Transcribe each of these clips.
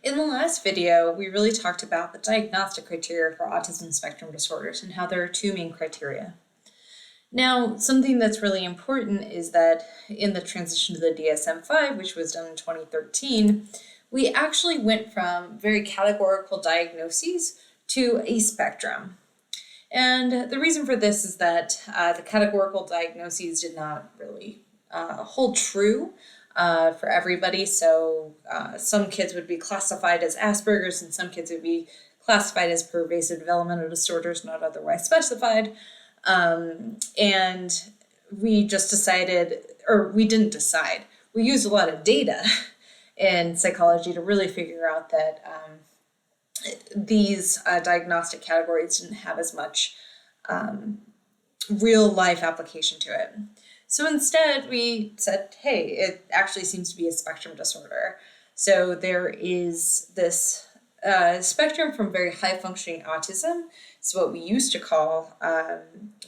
In the last video, we really talked about the diagnostic criteria for autism spectrum disorders and how there are two main criteria. Now, something that's really important is that in the transition to the DSM-5, which was done in 2013, we actually went from very categorical diagnoses to a spectrum. And the reason for this is that the categorical diagnoses did not really hold true for everybody. So some kids would be classified as Asperger's and some kids would be classified as pervasive developmental disorders not otherwise specified. And we just decided, or we didn't decide, we used a lot of data in psychology to really figure out that these diagnostic categories didn't have as much real life application to it. So instead we said, hey, it actually seems to be a spectrum disorder. So there is this spectrum from very high functioning autism, so what we used to call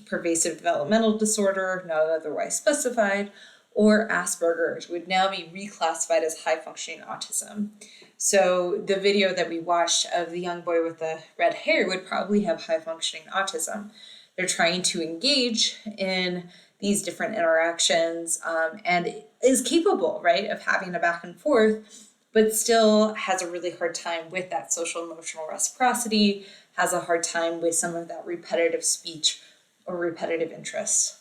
pervasive developmental disorder, not otherwise specified, or Asperger's would now be reclassified as high functioning autism. So the video that we watched of the young boy with the red hair would probably have high functioning autism. They're trying to engage in these different interactions and is capable, right, of having a back and forth, but still has a really hard time with that social emotional reciprocity, has a hard time with some of that repetitive speech or repetitive interests.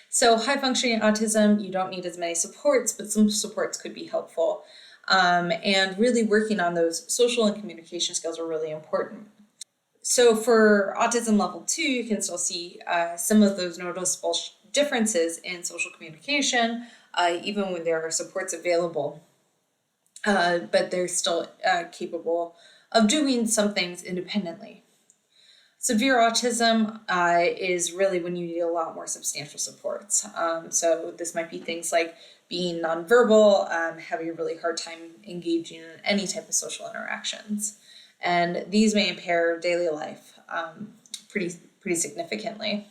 So high functioning autism, you don't need as many supports, but some supports could be helpful. And really working on those social and communication skills are really important. So for autism level 2, you can still see some of those noticeable differences in social communication, even when there are supports available. But they're still capable of doing some things independently. Severe autism is really when you need a lot more substantial supports. So this might be things like being nonverbal, having a really hard time engaging in any type of social interactions. And these may impair daily life pretty significantly.